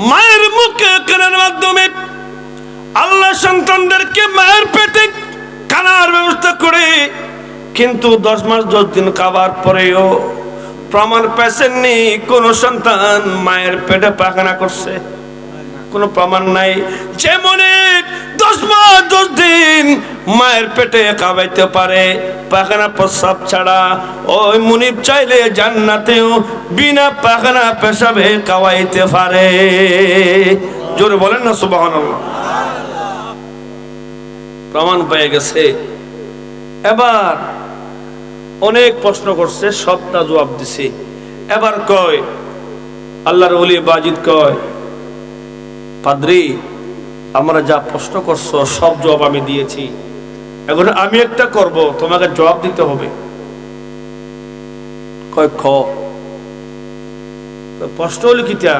মায়ের মুখে কানের মাধ্যমে আল্লাহ সন্তানদেরকে মায়ের পেটে খানার ব্যবস্থা করে। কিন্তু 10 মাস 10 দিন খাবার পরেও প্রমাণ পেয়েছেননি কোন সন্তান মায়ের পেটে পায়খানা করছে, কোনো প্রমাণ নাই। যেমন 10 মাস 10 দিন মায়ের পেটে খাওয়াইতে পারে পায়খানা প্রস্রাব ছাড়া, ওই মুনিব চাইলে জান্নাতেও বিনা পায়খানা পেশাবে খাওয়াইতে পারে। জোরে বলেন না সুবহানাল্লাহ। প্রমাণ পেয়ে গেছে। এবার অনেক প্রশ্ন করছে, সবটা জবাব দিছে। এবার কয় আল্লাহর ওলি বাজিদ কয়, পাদ্রী আমরা যা প্রশ্ন করছো সব জবাব আমি দিয়েছি, এখন আমি একটা করব, তোমাকে জবাব দিতে হবে। কয় খ প্রশ্ন হলো কিটা?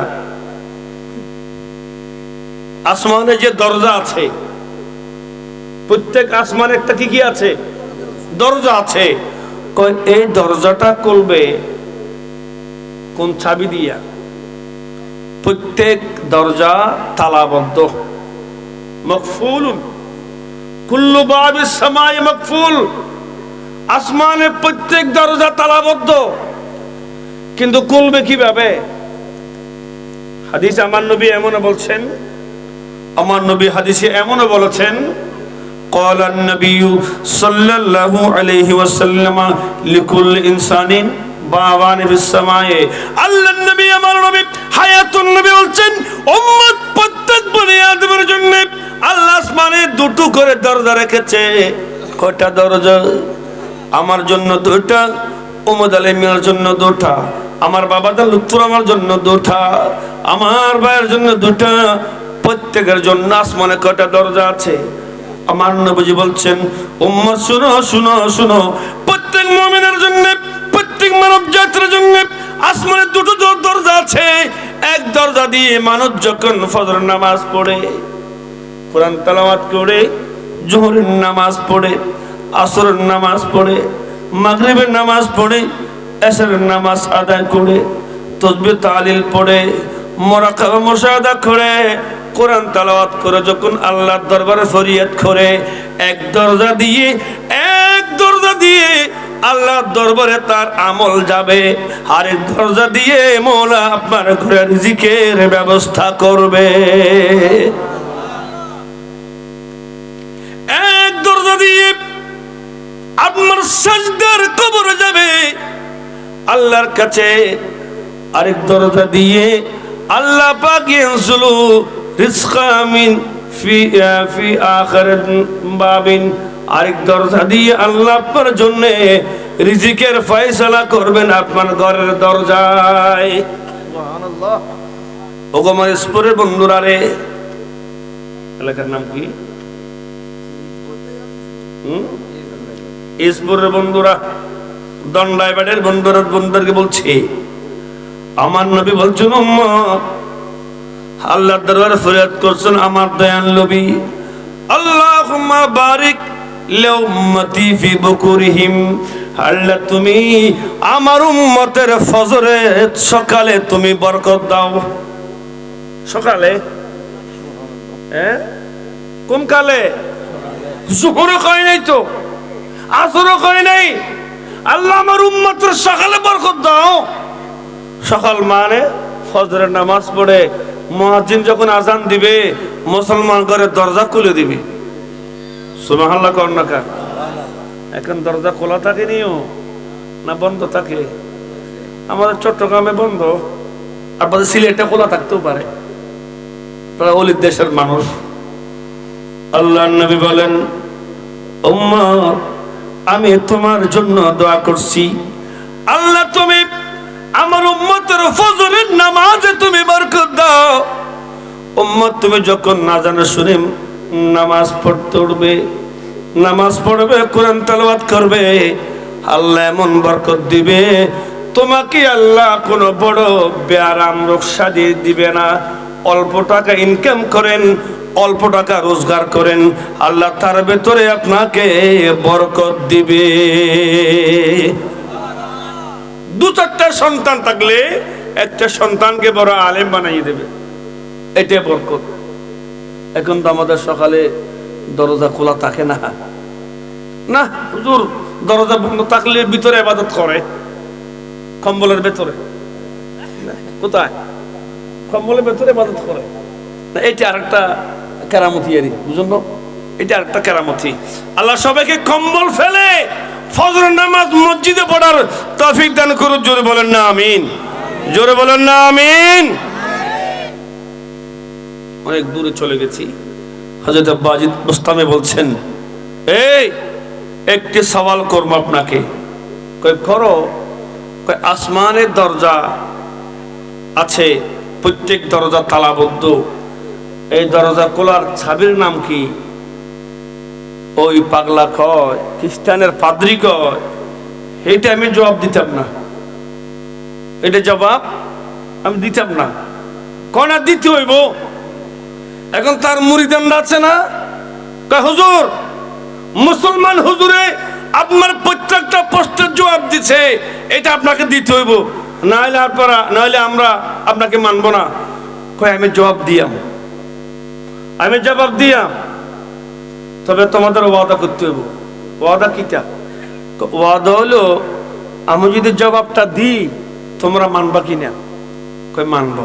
আসমানে যে দরজা আছে, প্রত্যেক আসমানে একটা কি আছে? দরজা আছে। কয় এই দরজাটা খুলবে কোন চাবি দিয়া? প্রত্যেক দরজা তালাবদ্ধ। মাকফুলুন কুল্লু বাবিস সামায়ে মাকফুল, আসমানের প্রত্যেক দরজা তালাবদ্ধ, কিন্তু খুলবে কিভাবে? হাদিস আমার নবী এমনও বলছেন, আমার নবী হাদিসে এমনও বলেছেন, قال النبي صلى الله عليه وسلم لكل انسان বাবান ফিস সামায়ে। আল্লাহর নবী আমার নবী হায়াতুন নবী বলছেন, উম্মত প্রত্যেক বনি আদমের জন্য আল্লাহ আসমানে দুটো করে দরজা রেখেছে। কয়টা দরজা? আমার জন্য দুটা, উম্মত আলাইহির জন্য দুটা, আমার বাবাদা লুৎফুর আমার জন্য দুটা, আমার ভাইয়ের জন্য দুটা। প্রত্যেকের জন্য আসমানে কয়টা দরজা আছে? আমার নবী বলছেন, উম্মত শুনো শুনো শুনো, প্রত্যেক মুমিনের জন্য, প্রত্যেক মানব জাতির জন্য আসমানে দুটো দরজা আছে। এক দরজা দিয়ে মানুষ যখন ফজর নামাজ পড়ে, কোরআন তেলাওয়াত করে, জোহরের নামাজ পড়ে, আসরের নামাজ পড়ে, মাগরিবের নামাজ পড়ে, এশারের নামাজ আদায় করে, তাসবিহ তাহলিল পড়ে, মুরাকাবা মুশাহাদা করে, কোরআন তেলাওয়াত করে যখন আল্লাহর দরবারে ফরিয়াদ করে, এক দরজা দিয়ে আল্লাহর দরবারে তার আমল যাবে, আরেক দরজা দিয়ে মওলা আপনার ঘরে রিজিকের ব্যবস্থা করবে। এক দরজা দিয়ে আপনার সাজদার কবর যাবে আল্লাহর কাছে, আরেক দরজা দিয়ে আল্লাহ পাক ইয়ানজুলু রিজকা মিন ফি আখিরাত বাবিন, আরেক দরজা দিয়ে আল্লাহ আপনার জন্য রিজিকের ফয়সালা করবেন আপনার ঘরের দরজায়। সুবহানাল্লাহ। ওগো আমার স্পোরের বন্ধুরা রে, এলাকার নাম কি? স্পোরের বন্ধুরা, দণ্ডাইবাড়ির বন্ধুদেরকে বলছি, আমার নবী বলছেন, উম্মত আল্লাহর দরবারে ফরিয়াদ করছেন, আমার দয়াল নবী, আল্লাহুম্মা বারিক লিউম্মতি ফি বুকুরিহিম, আল্লাহ তুমি আমার উম্মতের ফজরে সকালে তুমি বরকত দাও। সকালে? কোন কালে? জোহরে কয় নাই তো, আসরও কয় নাই। আল্লাহ আমার উম্মতের সকালে বরকত দাও। সকাল মানে ফজরের নামাজ পড়ে মুয়াজ্জিন যখন আজান দিবে, মুসলমান করে দরজা খুলে দিবে। সুবহানাল্লাহ কর্ণকা। এখন দরজা খোলা থাকে নিও না বন্ধ থাকে? আমাদের চট্টগ্রামে বন্ধ, আপনাদের সিলেটে খোলা থাকতেও পারে, তারা অলির দেশের মানুষ। আল্লাহর নবী বলেন, উম্মত আমি তোমার জন্য দোয়া করছি, আল্লাহ তুমি আমার উম্মতের ফজরের নামাজে তুমি বরকত দাও। উম্মত তুমি যখন না জানো শুনে নামাজ পড়তে উঠবে, নামাজ পড়বে, কোরআন তেলাওয়াত করবে, আল্লাহ এমন বরকত দিবে তোমাকে আল্লাহ কোনো বড় বেআরাম রক্ষা দিয়ে দিবে না। অল্প টাকা ইনকাম করেন, অল্প টাকা রোজগার করেন, আল্লাহ তার ভেতরে আপনাকে বরকত দিবে। দু চারটা সন্তান থাকলে একটা সন্তানকে বড় আলেম বানাই দেবে, এটা বরকত। এখন তো আমাদের সকালে দরজা খোলা থাকে না, না হুজুর দরজা বন্ধ থাকলে ভিতরে ইবাদত করে, কম্বলের ভেতরে। কোথায়? কম্বলের ভেতরে ইবাদত করে। এটা আরেকটা কেরামতি, আরই বুঝুন, এটা আরেকটা কেরামতি। আল্লাহ সবাইকে কম্বল ফেলে ফজর নামাজ মসজিদে পড়ার তৌফিক দান করুন। জোরে বলেন না আমিন, জোরে বলেন না আমিন। অনেক দূরে চলে গেছি। হযরত বাজিদ বুস্তামি বলছেন, এই একটি সওয়াল করব আপনাকে। কই করো? কই আসমানের দরজা আছে, প্রত্যেক দরজা তালাবদ্ধ, এই দরজা খোলার চাবির নাম কি? ওই পাগলা কয়, খ্রিস্টানের পাদ্রী কয়। এইটা আমি জবাব দিতাম না, এটা জবাব আমি দিতাম না। কনা দিতে হইব? এখন তার মুরিদানরা আছে না, কয় হুজুর মুসলমান হুজুরে আপনার প্রত্যেকটা প্রশ্নের জবাব দিছে, এটা আপনাকে দিতে হইব। নাহলে আমরা আপনাকে মানবো না। কই আমি জবাব দিয়াম, তবে তোমাদের ওয়াদা করতে হবে। ওয়াদা কিটা? ওয়াদা হলো আমি যদি জবাবটা দিই তোমরা মানবা কিনা? কই মানব।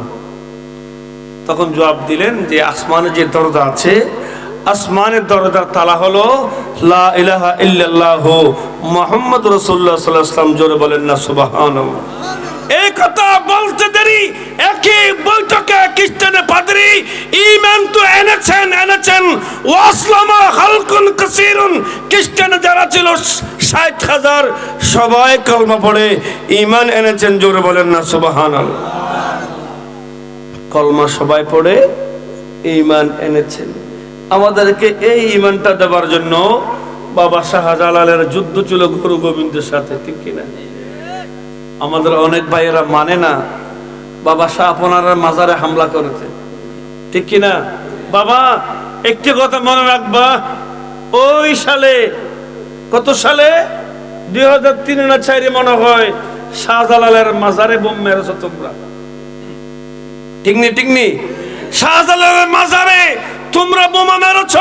তখন জবাব দিলেন যে আসমানের যে দরজা আছে, আসমানের দরজার তালা হলো লা ইলাহা ইল্লাল্লাহ মুহাম্মাদুর রাসূলুল্লাহ সাল্লাল্লাহু আলাইহি ওয়াসাল্লাম। জোরে বলেন না সুবহানাল্লাহ। এই কথা বলতে দেরি একই বৈঠকে খ্রিস্টানের পাদ্রী ঈমান তো এনেছেন ওয়াসলামা খালকুন কাসীরুন। খ্রিস্টান যারা ছিল ৬০,০০০ সবাই কলমা পড়ে ঈমান এনেছেন। জোরে বলেন না সুবহানাল্লাহ। কলমা সবাই পড়ে ঈমান এনেছেন। আমাদেরকে এই ঈমানটা দেওয়ার জন্য বাবা শাহজালালের যুদ্ধ ছিল গুরু গোবিন্দের সাথে, ঠিক কিনা? আমাদের অনেক ভাইয়েরা মানে না, বাবা শাহপনারের মাজারে হামলা করেছে, ঠিক কিনা? বাবা একটি কথা মনে রাখবা, ওই সালে, কত সালে, 2003 না 2004 মনে হয়, শাহজালালের মাজারে বোম মেরেছ তোমরা, ঠিক নি? শাহজালালের মাজারে তোমরা বোমা মেরেছ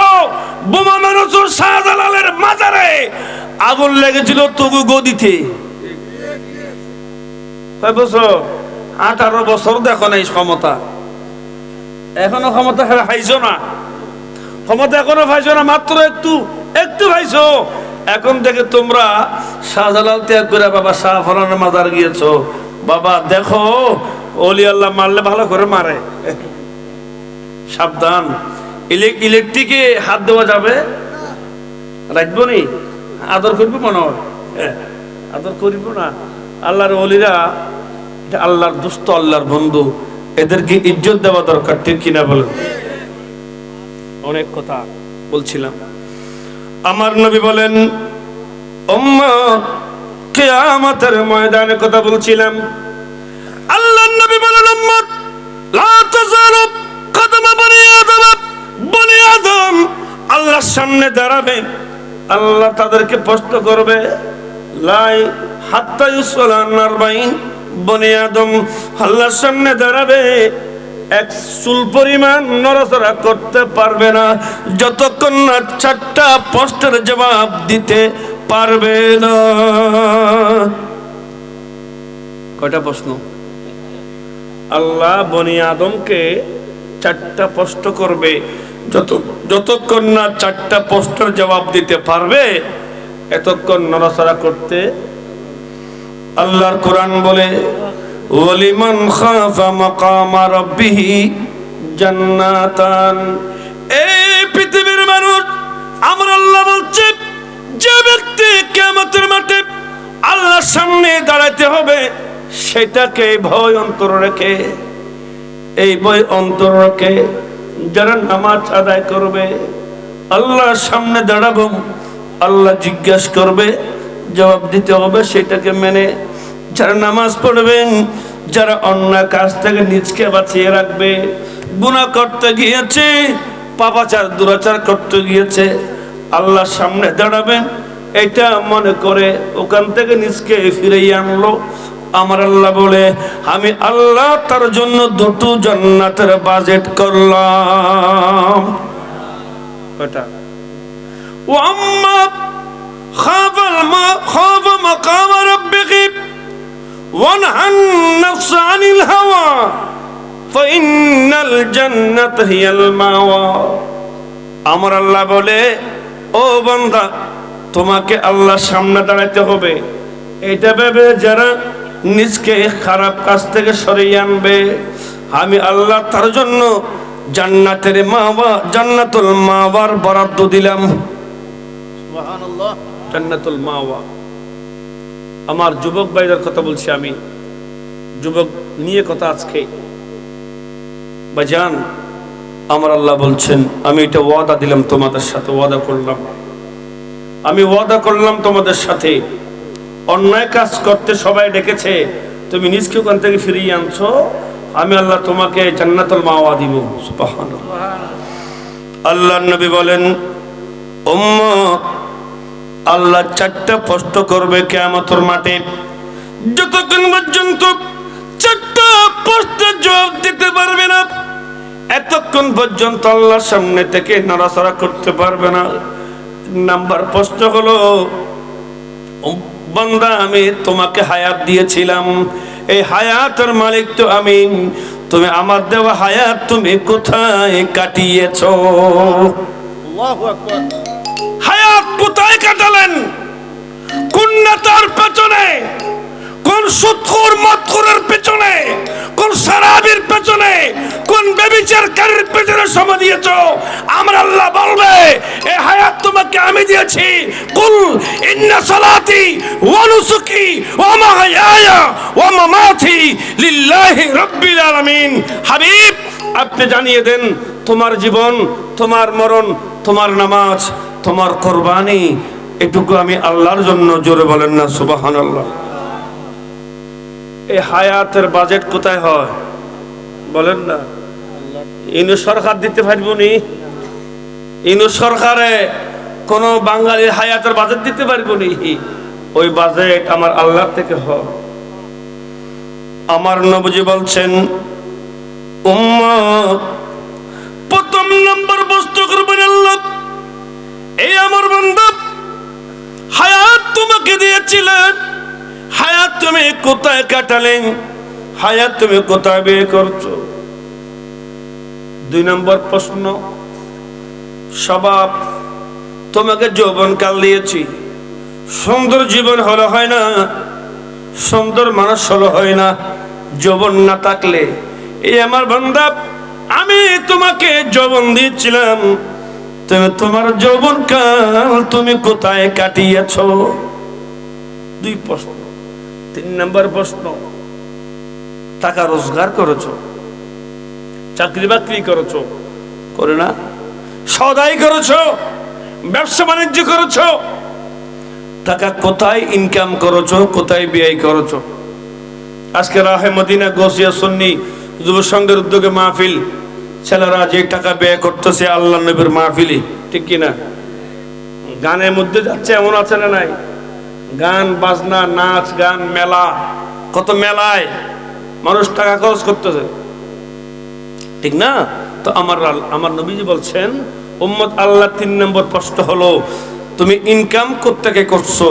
শাহজালালের মাজারে। আগুন লেগেছিল তবু গদিতে। কয় বছর? 18 বছর। দেখো না এই ক্ষমতা, এখনো ক্ষমতা পাইছো না, ক্ষমতা এখনো পাইছো না, মাত্র একটু পাইছো। এখন থেকে তোমরা শাহজালাল ত্যাগ করে বাবা শাহফরানের মাজার গিয়েছো। বাবা দেখো, ওলি আল্লাহ মারলে ভালো করে মারে, সাবধান। ইলেকট্রিকে হাত দেওয়া যাবে? রাখবো নি? আদর করবো মনে হয়? আদর করিব না। আল্লাহর ওলিরা আল্লাহর দুস্থ, আল্লাহর বন্ধু, এদেরকে ইজ্জত দেওয়া দরকার, ঠিক কিনা বলেন? অনেক কথা বলছিলাম। আমার নবী বলেন উম্মত কিয়ামতের ময়দানে কথা বলছিলাম। আল্লাহর নবী বলেন উম্মত লা তাযালু কদমা বনি আদম আল্লাহর সামনে দাঁড়াবে, আল্লাহ তাদেরকে প্রশ্ন করবে লাই হাত্তা ইউসালান 40 বনি আদম আল্লাহর সামনে দাঁড়াবে, এক চুল পরিমাণ নড়াচড়া করতে পারবে না যতক্ষণ না 4টা প্রশ্নের জবাব দিতে পারবে না। কয়টা প্রশ্ন? আল্লাহ বনি আদমকে 4টা প্রশ্ন করবে, যতক্ষণ না 4টা প্রশ্নের জবাব দিতে পারবে এতক্ষণ নড়াচড়া করতে। আল্লাহর কোরআন বলে ওয়ালিমান খাফা মাকামা রাব্বিহি জান্নাতান। এই পৃথিবীর মানুষ, আমার আল্লাহ বলছে যে ব্যক্তি কিয়ামতের মাঠে আল্লাহর সামনে দাঁড়াতে হবে সেটাকে ভয় অন্তর রেখে, এই ভয় অন্তর রেখে যারা নামাজ আদায় করবে, আল্লাহর সামনে দাঁড়াবো, আল্লাহ জিজ্ঞাসা করবে, জবাব দিতে হবে, সেটাকে মেনে যারা নামাজ পড়বেন, যারা অন্যায় কাজ থেকে নিজকে বাঁচিয়ে রাখবে, গুনাহ করতে গিয়েছে, পাপাচার দুরাচার করতে গিয়েছে, আল্লাহর সামনে দাঁড়াবেন এটা মনে করে ওখান থেকে নিজকে ফিরিয়ে আনলো। আমার আল্লাহ বলে আমি আল্লাহ তার জন্য 2টো জান্নাতের বাজেট করলাম। কয়টা? ওয়াম্মা খাফা মাকাম রাব্বিহি ওয়ানহান নাফস আনিল হাওয়া ফাইন্নাল জান্নাতা হিয়াল মাওয়া। আমার আল্লাহ বলে ও বান্দা, তোমাকে আল্লাহর সামনে দাঁড়াতে হবে, এটা ভেবে যারা নিজকে খারাপ কাজ থেকে সরিয়ে আনবে, আমি আল্লাহ তার জন্য জান্নাতের মাওয়া, জান্নাতুল মাওয়ার বরাদ্দ দিলাম। সুবহানাল্লাহ, জান্নাতুল মাওয়া। আমার যুবক ভাইদের কথা বলছি, আমি যুবক নিয়ে কথা আজকে। ভাইজান, আমার আল্লাহ বলছেন আমি এটা ওয়াদা দিলাম তোমাদের সাথে, ওয়াদা করলাম, আমি ওয়াদা করলাম তোমাদের সাথে। অন্যায় কাজ করতে সবাই ডেকেছে, তুমি নিজকে ওখান থেকে ফিরিয়ে আনছো, আমি আল্লাহ তোমাকে জান্নাতুল মাওয়া দিব। সুবহানাল্লাহ। আল্লাহর নবী বলেন উম্মত, আল্লাহ 4টা প্রশ্ন করবে কিয়ামতের মাঠে, যতক্ষণ পর্যন্ত প্রশ্নের জবাব দিতে পারবে না, এতক্ষণ পর্যন্ত আল্লাহর সামনে থেকে নড়াচড়া করতে পারবে না। নাম্বার প্রশ্ন হলো, বান্দা আমি তোমাকে হায়াত দিয়েছিলাম, এই হায়াতের মালিক তো আমি, তুমি আমার দেওয়া হায়াত তুমি কোথায় কাটিয়েছো? আল্লাহু আকবার। হায়াত কোথায় কাটালেন? কোন নেতার পেছনে, কোন সুদখোর মদখোরের পেছনে, কোন শরাবির পেছনে, কোন ব্যভিচারকারীর পেছনে সময় দিয়েছো? আমার আল্লাহ বলবে এই হায়াত তোমাকে আমি দিয়েছি। কুল ইন্না সালাতি ওয়া নুসুকি ওয়া মাহইয়ায়া ওয়া মামাতি লিল্লাহি রাব্বিল আলামিন। হাবিব আপনি জানিয়ে দেন, তোমার জীবন, তোমার মরণ, তোমার নামাজ, তোমার কুরবানি, এটুকু আমি আল্লাহর জন্য। জোরে বলেন না সুবহানাল্লাহ। এই হায়াতের বাজেট কোথায় হয় বলেন না? ইনু সরকার দিতে পারবো নি? ইনু সরকারে কোন বাঙালির হায়াতের বাজেট দিতে পারবো নি? ওই বাজেট আমার আল্লাহ থেকে হয়। আমার নবীজি বলছেন, উম্মত প্রথম নম্বর বস্তু করবেন আল্লাহ, এই আমার বান্দা হায়াত তোমাকে দিয়েছিলেন, হায়াত তুমি কোথায় কাটালেন, হায়াত তুমি কোথায় ব্যয় করছো? দুই নম্বর প্রশ্ন, স্বভাব, তোমাকে যৌবনকাল দিয়েছি, সুন্দর জীবন হলো হয় না, সুন্দর মানুষ হলো হয় না যৌবন না থাকলে। এই আমার বান্দা আমি তোমাকে যৌবন দিয়েছিলাম, তুমি তোমার যৌবনকাল তুমি কোথায় কাটিয়েছো? দুই প্রশ্ন। তিন নম্বর প্রশ্ন, টাকা রোজগার করেছো, চাকরি বাকরি করেছো, করে না? সদাই করেছো, ব্যবসা বাণিজ্য করেছো, টাকা কোথায় ইনকাম করেছো, কোথায় ব্যয় করেছো? আজকে রাহে মদিনা গৌসিয়া সুন্নি যুব সংঘের উদ্যোগে মাহফিল, ছেলেরা যে টাকা ব্যয় করতেছে আল্লাহ নবীর মাহফিলে, ঠিক কিনা? গানের মধ্যে যাচ্ছে, এমন আছে না নাই? গান বাজনা, নাচ গান, মেলা, কত মেলায় মানুষ টাকা খরচ করতেছে, ঠিক না? তো আমার নবীজি বলছেন, উম্মত আল্লাহ তিন নম্বর প্রশ্ন হলো, তুমি ইনকাম কোত্থেকে করছো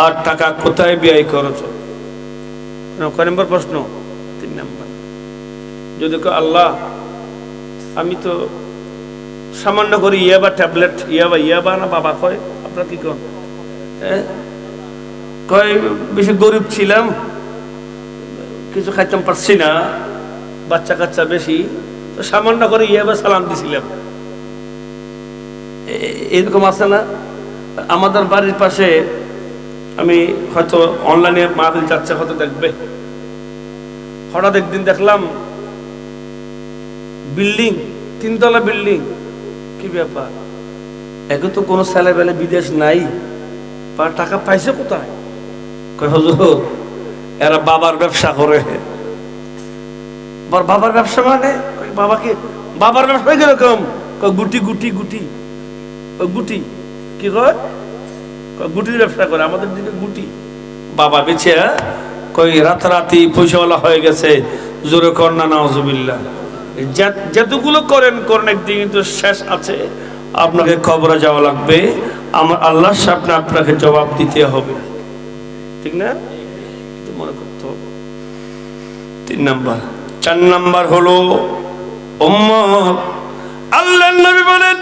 আর টাকা কোথায় ব্যয় করেছো? কয় নম্বর প্রশ্ন? তিন নম্বর। যদি আল্লাহ আমি তো সামান্য করে ইয়াবা ট্যাবলেট, ইয়াবা না বাবা কয়, আপনার কি কন? কয় বেশি গরিব ছিলাম, কিছু খাইতাম পারছি না, বাচ্চা কাচ্চা বেশি, তো সামান্য করে ইয়াবা সালাম দিছিলাম। এরকম আছে না? আমাদের বাড়ির পাশে, আমি হয়তো অনলাইনে মাহফিল যাচ্ছে, হয়তো দেখবে, হঠাৎ একদিন দেখলাম বিল্ডিং, তিনতলা বিল্ডিং, কি ব্যাপার? এখন তো কোনো ছেলে বেলে বিদেশ নাই, টাকা পাইছে কোথায়? কই হুজুর এরা বাবার ব্যবসা করে। বাবার ব্যবসা মানে? বাবাকে বাবার ব্যবসা কিরকম? গুটি গুটি গুটি, গুটি কি কয়? গুটির ব্যবসা করে, আমাদের দিকে গুটি। বাবা বেছে কই রাতারাতি পয়সাওয়ালা হয়ে গেছে, জোরে কর না নাউজুবিল্লাহ। যেতগুলো করেন একদিন কিন্তু শেষ আছে, আপনাকে কবরে যাওয়া লাগবে, আমার আল্লাহর সামনে আপনাকে জবাব দিতে হবে, ঠিক না? মনে করতে হবে। তিন নাম্বার। চার নাম্বার হলো উম্মত আল্লাহর নবী বলেন,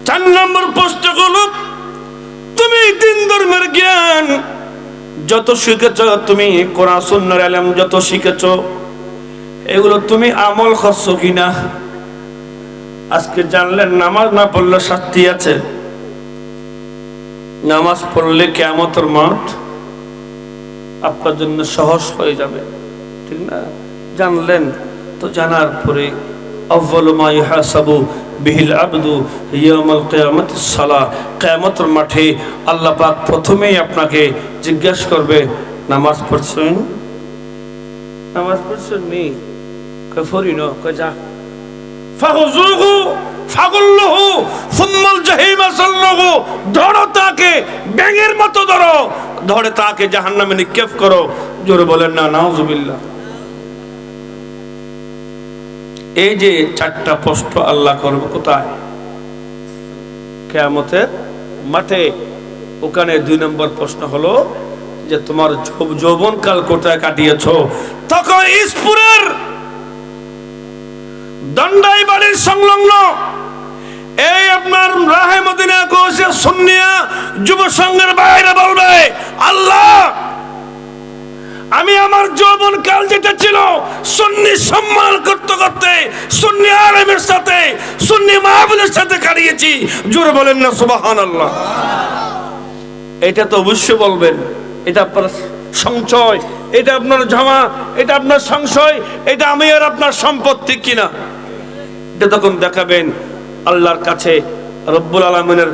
চার নম্বর প্রশ্ন হলো, তুমি তিন ধর্মের জ্ঞান যত শিখেছ, তুমি কোরআন সুন্নাহর ইলম যত শিখেছ, এগুলো তুমি আমল করছো কিনা? আজকে জানলেন নামাজ না পড়লে শাস্তি আছে, নামাজ পড়লে কিয়ামতের মাঠ আপনার জন্য সহজ হয়ে যাবে, ঠিক না? জানলেন তো, জানার পরে আউয়ালু মা ইউহাসাবু বিহিল আবদু ইয়াউমাল কিয়ামাতিস সালাহ, কিয়ামতের মাঠে আল্লাহ পাক প্রথমেই আপনাকে জিজ্ঞাসা করবে, নামাজ পড়ছেন? নামাজ পড়ছেন নি? কই পড়ি না। কই যা ফাগুযুহু ফাগুল্লুহু সুম্মাল জাহিমা সাল্লুহু, ধরো তাকে, ব্যাঙের মতো ধরো, ধরে তাকে জাহান্নামে নিক্ষেপ করো। জোরে বলেন না নাউজুবিল্লাহ। এই যে চারটা প্রশ্ন আল্লাহ করবে কোথায়? কিয়ামতের মাঠে। ওখানে 2 নম্বর প্রশ্ন হলো যে তোমার যৌবনকাল কোথায় কাটিয়েছো? তখন ইসপুরের দন্ডাই বাড়ির সংলগ্ন এই আপনার রাহে মদিনা কোসে সুন্নিয়া যুব সংঘের বাইরে বলবে, আল্লাহ আমি আমার যৌবন কাল যেটা ছিল সুন্নি সম্মান করতে করতে সুন্নি আলেমের সাথে সুন্নি মাহফিলের সাথে কাটিয়েছি। জোরে বলেন না সুবহানাল্লাহ। এটা তো অবশ্যই বলবেন, এটা আপনার সঞ্চয়, এটা আপনার জমা, এটা আপনার সংশয়, এটা আমি আর আপনার সম্পত্তি কিনা, এটা তখন দেখাবেন আল্লাহর কাছে রব্বুল আলামিনের